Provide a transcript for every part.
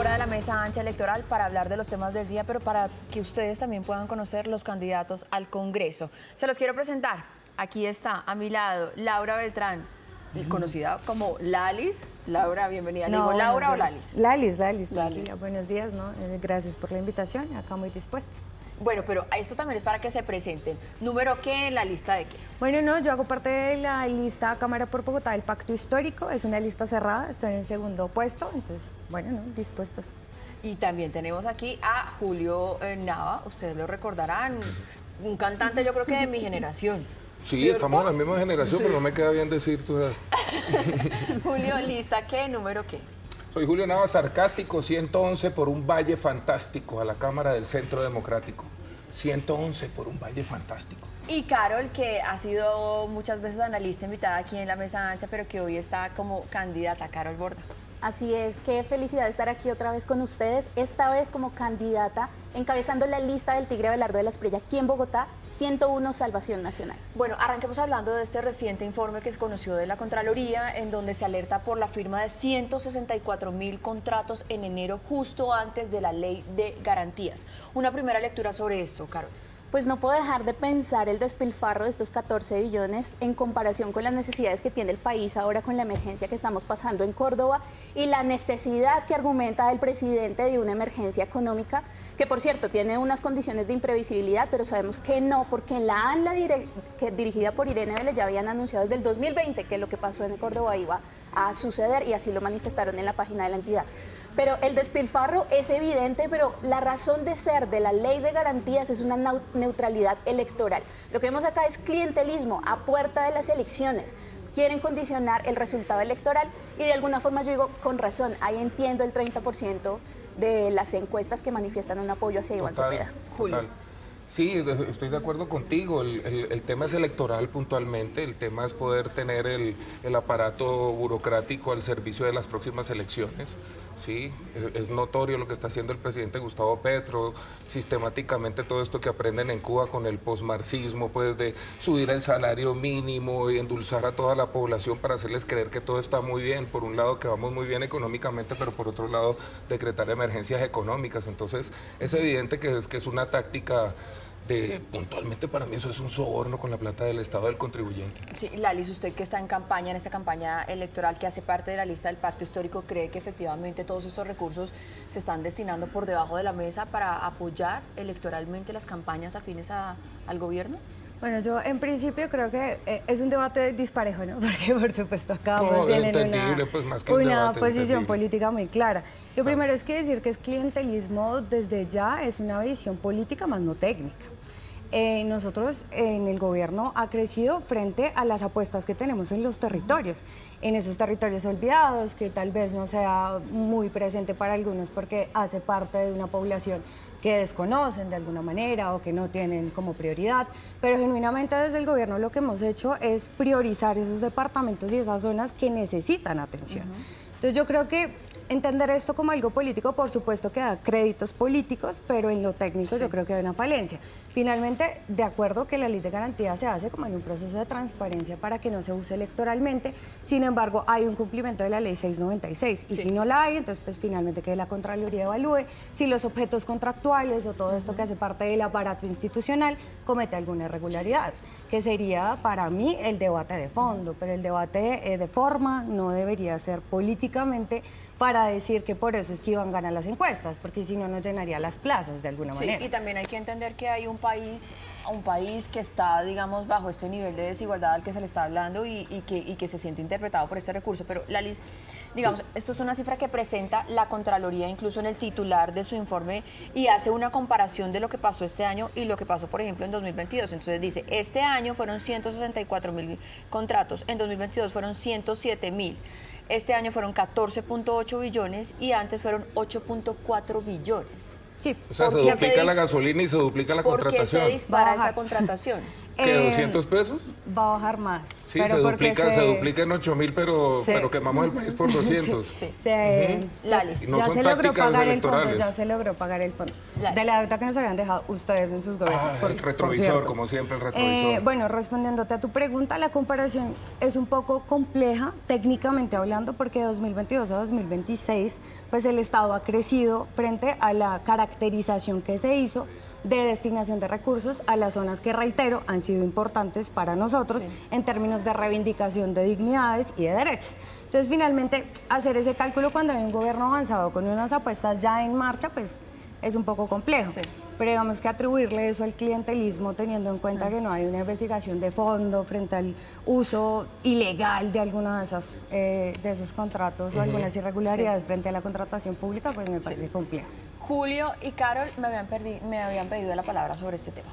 hora de la mesa ancha electoral para hablar de los temas del día, pero para que ustedes también puedan conocer los candidatos al Congreso. Se los quiero presentar. Aquí está, a mi lado, Laura Beltrán, conocida como Lalis. Laura, bienvenida. ¿Digo Laura o Lalis? Lalis. Buenos días, ¿no? Gracias por la invitación, acá muy dispuestas. Bueno, pero esto también es para que se presenten. ¿Número qué en la lista de qué? Bueno, no, yo hago parte de la lista Cámara por Bogotá del Pacto Histórico, es una lista cerrada, estoy en el segundo puesto, entonces, bueno, no, dispuestos. Y también tenemos aquí a Julio Nava, ustedes lo recordarán, un cantante yo creo que de mi generación. Sí, ¿Cierto? estamos en la misma generación, pero no me queda bien decir tu edad. Julio, ¿lista qué? ¿Número qué? Soy Julio Nava, sarcástico, 111 por un valle fantástico a la Cámara del Centro Democrático. 111 por un valle fantástico. Y Carol, que ha sido muchas veces analista invitada aquí en la mesa ancha, pero que hoy está como candidata, Carol Borda. Así es, qué felicidad estar aquí otra vez con ustedes, esta vez como candidata, encabezando la lista del Tigre Abelardo de la Espriella aquí en Bogotá, 101 Salvación Nacional. Bueno, arranquemos hablando de este reciente informe que se conoció de la Contraloría, en donde se alerta por la firma de 164.000 contratos en enero, justo antes de la Ley de Garantías. Una primera lectura sobre esto, Carol. Pues no puedo dejar de pensar el despilfarro de estos 14 billones en comparación con las necesidades que tiene el país ahora con la emergencia que estamos pasando en Córdoba y la necesidad que argumenta el presidente de una emergencia económica, que por cierto tiene unas condiciones de imprevisibilidad, pero sabemos que no, porque en la ANLA dirigida por Irene Vélez ya habían anunciado desde el 2020 que lo que pasó en Córdoba iba a suceder y así lo manifestaron en la página de la entidad. Pero el despilfarro es evidente, pero la razón de ser de la Ley de Garantías es una neutralidad electoral. Lo que vemos acá es clientelismo a puerta de las elecciones. Quieren condicionar el resultado electoral y de alguna forma yo digo, con razón, ahí entiendo el 30% de las encuestas que manifiestan un apoyo hacia Iván Cepeda. Total. Sí, estoy de acuerdo contigo. El tema es electoral puntualmente, el tema es poder tener el aparato burocrático al servicio de las próximas elecciones. Sí, es notorio lo que está haciendo el presidente Gustavo Petro, sistemáticamente todo esto que aprenden en Cuba con el posmarxismo, pues de subir el salario mínimo y endulzar a toda la población para hacerles creer que todo está muy bien. Por un lado que vamos muy bien económicamente, pero por otro lado decretar emergencias económicas. Entonces es evidente que es una táctica puntualmente para mí eso es un soborno con la plata del Estado del contribuyente. Sí, Lalis, usted que está en campaña, en esta campaña electoral que hace parte de la lista del Pacto Histórico, ¿cree que efectivamente todos estos recursos se están destinando por debajo de la mesa para apoyar electoralmente las campañas afines al gobierno? Bueno, yo en principio creo que es un debate disparejo, ¿no? Porque por supuesto acabamos tienen una posición política muy clara. Lo primero es que decir que es clientelismo desde ya es una visión política más no técnica. Nosotros en el gobierno ha crecido frente a las apuestas que tenemos en los territorios, en esos territorios olvidados, que tal vez no sea muy presente para algunos porque hace parte de una población que desconocen de alguna manera o que no tienen como prioridad, pero genuinamente desde el gobierno lo que hemos hecho es priorizar esos departamentos y esas zonas que necesitan atención. Entonces yo creo que entender esto como algo político, por supuesto que da créditos políticos, pero en lo técnico yo creo que hay una falencia. Finalmente, de acuerdo que la ley de garantía se hace como en un proceso de transparencia para que no se use electoralmente, sin embargo hay un cumplimiento de la ley 696 y si no la hay, entonces pues finalmente que la Contraloría evalúe si los objetos contractuales o todo esto que hace parte del aparato institucional comete alguna irregularidad, que sería para mí el debate de fondo, pero el debate de forma no debería ser políticamente para decir que por eso es que Iván gana las encuestas, porque si no, no llenaría las plazas de alguna manera. Sí, y también hay que entender que hay un país que está, digamos, bajo este nivel de desigualdad al que se le está hablando y que se siente interpretado por este recurso. Pero, Lalis, digamos, esto es una cifra que presenta la Contraloría incluso en el titular de su informe y hace una comparación de lo que pasó este año y lo que pasó, por ejemplo, en 2022. Entonces dice, este año fueron 164.000 contratos, en 2022 fueron 107.000. Este año fueron 14.8 billones y antes fueron 8.4 billones. Sí. O sea, se duplica la gasolina y se duplica la contratación. ¿Por qué se dispara esa contratación? ¿Qué, 200 pesos? Va a bajar más. Sí, se duplica en 8.000, pero quemamos el país por 200. Lalis. No ya son se logró tácticas pagar electorales. el fondo, ya se logró pagar el fondo. De la deuda que nos habían dejado ustedes en sus gobiernos. El retrovisor, como siempre, el retrovisor. Bueno, respondiéndote a tu pregunta, la comparación es un poco compleja, técnicamente hablando, porque de 2022 a 2026, pues el Estado ha crecido frente a la caracterización que se hizo de destinación de recursos a las zonas que, reitero, han sido importantes para nosotros en términos de reivindicación de dignidades y de derechos. Entonces, finalmente, hacer ese cálculo cuando hay un gobierno avanzado con unas apuestas ya en marcha, pues es un poco complejo. Pero digamos que atribuirle eso al clientelismo, teniendo en cuenta que no hay una investigación de fondo frente al uso ilegal de alguna de esos contratos o algunas irregularidades frente a la contratación pública, pues me parece complejo. Julio y Carol me habían pedido la palabra sobre este tema.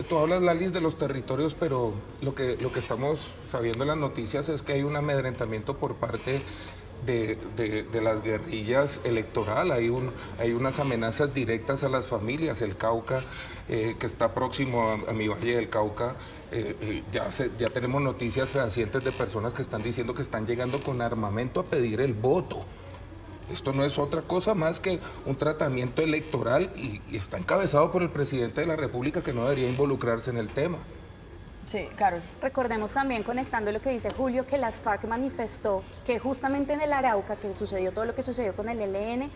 Tú hablas, Lalis, de los territorios, pero lo que estamos sabiendo en las noticias es que hay un amedrentamiento por parte de las guerrillas electoral. Hay unas amenazas directas a las familias. El Cauca, que está próximo a mi Valle del Cauca, ya tenemos noticias fehacientes de personas que están diciendo que están llegando con armamento a pedir el voto. Esto no es otra cosa más que un tratamiento electoral y está encabezado por el presidente de la República, que no debería involucrarse en el tema. Sí, Carol. Recordemos también, conectando lo que dice Julio, que las FARC manifestó que justamente en el Arauca, que sucedió todo lo que sucedió con el ELN,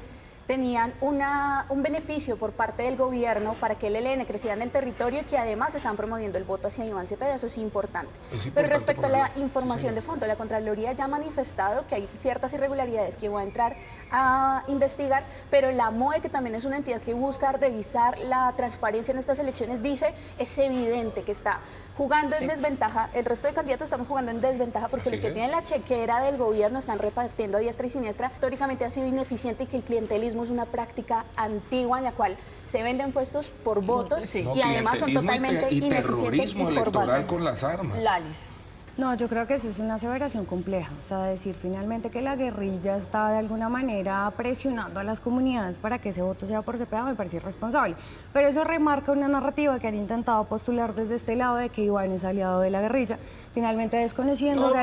tenían un beneficio por parte del gobierno para que el ELN creciera en el territorio y que además están promoviendo el voto hacia Iván Cepeda. Eso es importante. Pero respecto a la información de fondo, la Contraloría ya ha manifestado que hay ciertas irregularidades que va a entrar a investigar, pero la MOE, que también es una entidad que busca revisar la transparencia en estas elecciones, dice es evidente que está jugando en desventaja. El resto de candidatos estamos jugando en desventaja porque los que tienen la chequera del gobierno están repartiendo a diestra y siniestra. Históricamente ha sido ineficiente y que el clientelismo es una práctica antigua en la cual se venden puestos por votos y además son totalmente ineficientes y por electoral con las armas. Lalis. No, yo creo que eso es una aseveración compleja. O sea, decir finalmente que la guerrilla está de alguna manera presionando a las comunidades para que ese voto sea por Cepeda me parece irresponsable. Pero eso remarca una narrativa que han intentado postular desde este lado de que Iván es aliado de la guerrilla, finalmente desconociendo que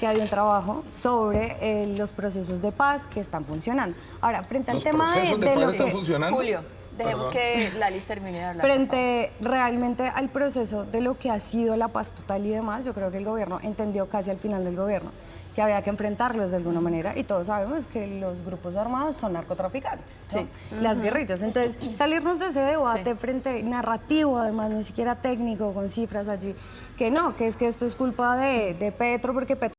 hay un trabajo sobre los procesos de paz que están funcionando. Ahora, frente al tema de lo están que... funcionando. Julio. Dejemos que Lalis termine de hablar. Frente realmente al proceso de lo que ha sido la paz total y demás, yo creo que el gobierno entendió casi al final del gobierno que había que enfrentarlos de alguna manera y todos sabemos que los grupos armados son narcotraficantes, ¿no? Las guerrillas. Entonces, salirnos de ese debate frente narrativo, además ni siquiera técnico, con cifras allí, que no, que es que esto es culpa de Petro, porque Petro...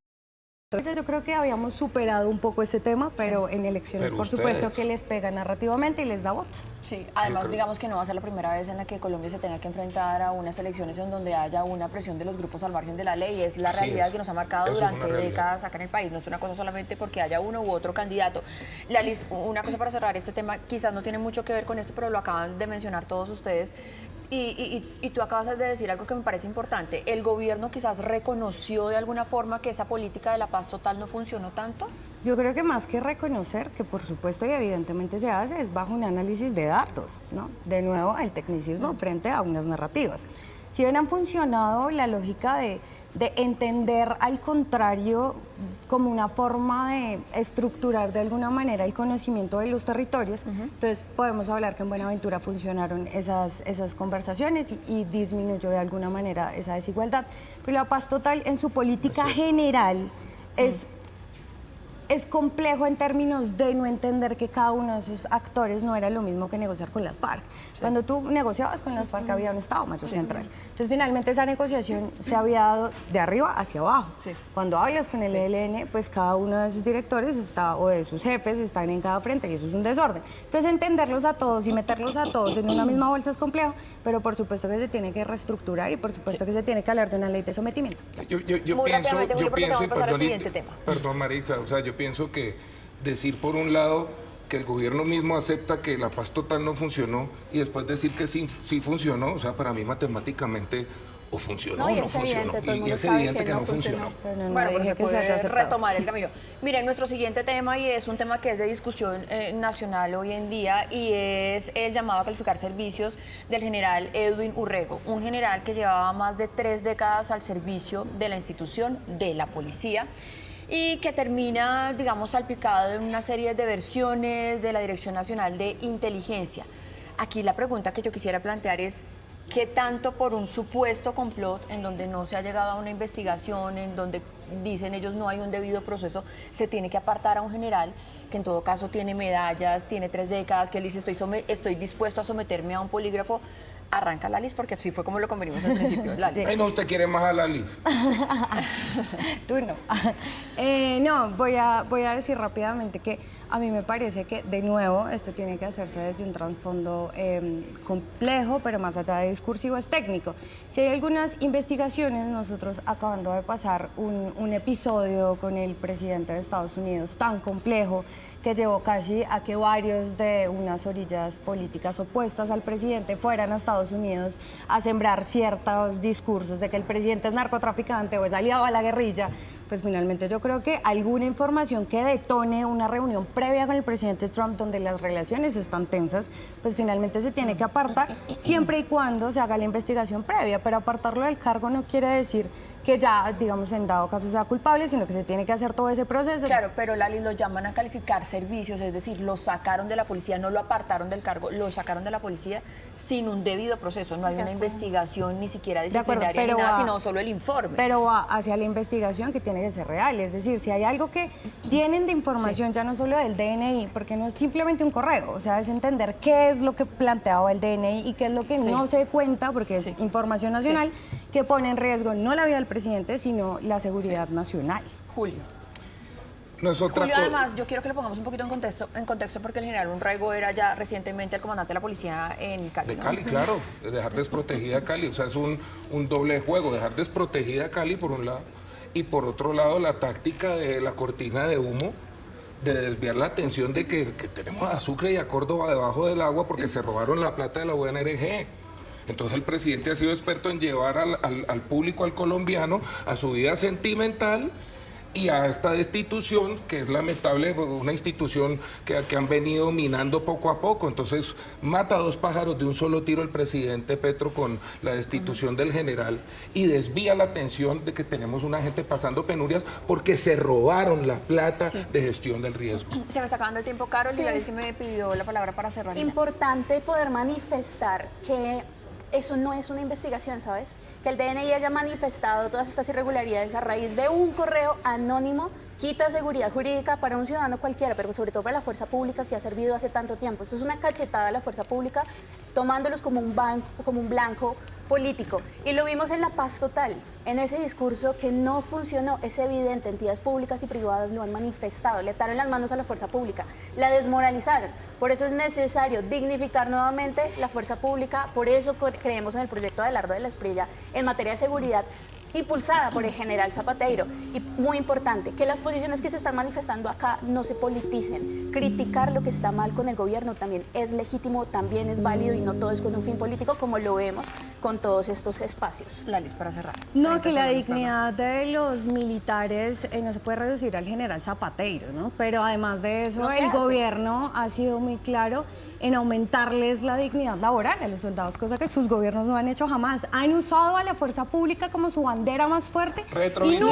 Yo creo que habíamos superado un poco ese tema, pero en elecciones, por supuesto, que les pega narrativamente y les da votos. Sí, además digamos que no va a ser la primera vez en la que Colombia se tenga que enfrentar a unas elecciones en donde haya una presión de los grupos al margen de la ley. Es la realidad que nos ha marcado durante décadas acá en el país. No es una cosa solamente porque haya uno u otro candidato. Lalis, una cosa para cerrar este tema, quizás no tiene mucho que ver con esto, pero lo acaban de mencionar todos ustedes. Y tú acabas de decir algo que me parece importante. ¿El gobierno quizás reconoció de alguna forma que esa política de la paz total no funcionó tanto? Yo creo que más que reconocer, que por supuesto y evidentemente se hace, es bajo un análisis de datos, ¿no? De nuevo, el tecnicismo frente a unas narrativas. Si bien han funcionado la lógica de entender al contrario como una forma de estructurar de alguna manera el conocimiento de los territorios, entonces podemos hablar que en Buenaventura funcionaron esas conversaciones y disminuyó de alguna manera esa desigualdad. Pero la paz total en su política general es complejo en términos de no entender que cada uno de esos actores no era lo mismo que negociar con las FARC. Cuando tú negociabas con las FARC había un Estado Mayor Central. Entonces finalmente esa negociación se había dado de arriba hacia abajo. Cuando hablas con el ELN, pues cada uno de sus directores o de sus jefes están en cada frente y eso es un desorden. Entonces entenderlos a todos y meterlos a todos en una misma bolsa es complejo, pero por supuesto que se tiene que reestructurar y por supuesto que se tiene que hablar de una ley de sometimiento. Yo pienso, perdón Marixa, o sea, yo pienso que decir por un lado que el gobierno mismo acepta que la paz total no funcionó y después decir que sí funcionó, o sea, para mí matemáticamente o funcionó No, o y no es funcionó. evidente, todo el Y mundo es sabe evidente que que no no funcionó. Bueno, pero se puede retomar el camino. Miren, nuestro siguiente tema, y es un tema que es de discusión nacional hoy en día, y es el llamado a calificar servicios del general Edwin Urrego, un general que llevaba más de 3 décadas al servicio de la institución de la policía y que termina, digamos, salpicado en una serie de versiones de la Dirección Nacional de Inteligencia. Aquí la pregunta que yo quisiera plantear es: ¿qué tanto por un supuesto complot en donde no se ha llegado a una investigación, en donde dicen ellos no hay un debido proceso, se tiene que apartar a un general que en todo caso tiene medallas, tiene 3 décadas, que él dice estoy dispuesto a someterme a un polígrafo? Arranca Lalis, porque así fue como lo convenimos al principio. Lalis. Ay, no, usted quiere más a Lalis. Tú no. No, voy a decir rápidamente que a mí me parece que, de nuevo, esto tiene que hacerse desde un trasfondo complejo, pero más allá de discursivo es técnico. Si hay algunas investigaciones, nosotros acabando de pasar un episodio con el presidente de Estados Unidos tan complejo que llevó casi a que varios de unas orillas políticas opuestas al presidente fueran a Estados Unidos a sembrar ciertos discursos de que el presidente es narcotraficante o es aliado a la guerrilla. Pues finalmente yo creo que alguna información que detone una reunión previa con el presidente Trump donde las relaciones están tensas, pues finalmente se tiene que apartar siempre y cuando se haga la investigación previa, pero apartarlo del cargo no quiere decir que ya, digamos, en dado caso sea culpable, sino que se tiene que hacer todo ese proceso. Claro, pero Lali, lo llaman a calificar servicios, es decir, lo sacaron de la policía, no lo apartaron del cargo, lo sacaron de la policía sin un debido proceso, no hay una investigación ni siquiera disciplinaria ni nada, sino solo el informe. Pero va hacia la investigación que tiene que ser real, es decir, si hay algo que tienen de información, ya no solo del DNI, porque no es simplemente un correo, o sea, es entender qué es lo que planteaba el DNI y qué es lo que no se cuenta, porque es información nacional, que pone en riesgo no la vida del presidente, sino la seguridad nacional. Julio. No es otra Julio, además, yo quiero que lo pongamos un poquito en contexto porque el general Urrego era ya recientemente el comandante de la policía en Cali. De ¿no? Cali, claro, de dejar desprotegida a Cali, o sea, es un doble juego, dejar desprotegida a Cali por un lado, y por otro lado la táctica de la cortina de humo, de desviar la atención de que tenemos a Sucre y a Córdoba debajo del agua porque se robaron la plata de la UNRG. Entonces el presidente ha sido experto en llevar al público, al colombiano, a su vida sentimental y a esta destitución, que es lamentable, una institución que han venido minando poco a poco. Entonces mata a 2 pájaros de un solo tiro el presidente Petro con la destitución del general y desvía la atención de que tenemos una gente pasando penurias porque se robaron la plata de gestión del riesgo. Se me está acabando el tiempo, Carol, Sí. y es que me pidió la palabra para cerrar. Importante poder manifestar que eso no es una investigación, ¿sabes? Que el DNI haya manifestado todas estas irregularidades a raíz de un correo anónimo quita seguridad jurídica para un ciudadano cualquiera, pero sobre todo para la fuerza pública que ha servido hace tanto tiempo. Esto es una cachetada a la fuerza pública, tomándolos como un blanco político. Y lo vimos en La Paz Total, en ese discurso que no funcionó. Es evidente, entidades públicas y privadas lo han manifestado, le ataron las manos a la fuerza pública, la desmoralizaron. Por eso es necesario dignificar nuevamente la fuerza pública, por eso creemos en el proyecto de Adelardo de la Espriella en materia de seguridad, impulsada por el general Zapateiro. Y muy importante, que las posiciones que se están manifestando acá no se politicen. Criticar lo que está mal con el gobierno también es legítimo, también es válido y no todo es con un fin político como lo vemos con todos estos espacios. Lalis, para cerrar. No, que la dignidad de los militares no se puede reducir al general Zapateiro, ¿no? Pero además de eso, No se el hace. gobierno ha sido muy claro en aumentarles la dignidad laboral a los soldados, cosa que sus gobiernos no han hecho jamás. Han usado a la fuerza pública como su bandera más fuerte Retrovisor,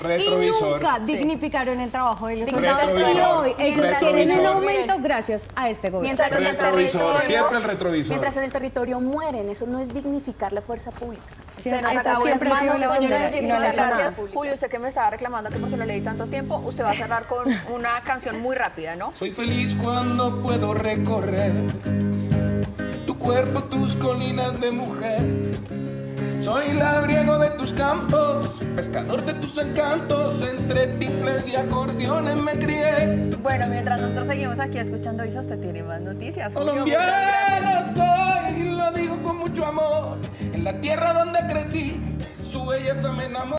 y nunca dignificaron el trabajo de los soldados. Retrovisor, Y hoy ellos tienen un retrovisor. aumento gracias a este gobierno. Mientras en el Retrovisor, territorio- siempre el retrovisor. Mientras en el territorio mueren, eso no es dignificar la fuerza pública. Se nos Esa acabó siempre el ha sido tiempo, la señores. bandera y no Muchísimas le ha hecho gracias. nada. Julio, usted que me estaba reclamando que porque lo leí tanto tiempo, usted va a cerrar con una canción muy rápida, ¿no? Soy feliz cuando puedo recorrer tu cuerpo, tus colinas de mujer. Soy labriego de tus campos, pescador de tus encantos, entre timbres y acordeones me crié. Bueno, mientras nosotros seguimos aquí escuchando Isa, usted tiene más noticias. Julio, muchas Colombiana soy, lo digo con mucho amor, en la tierra donde crecí, su belleza me enamoró.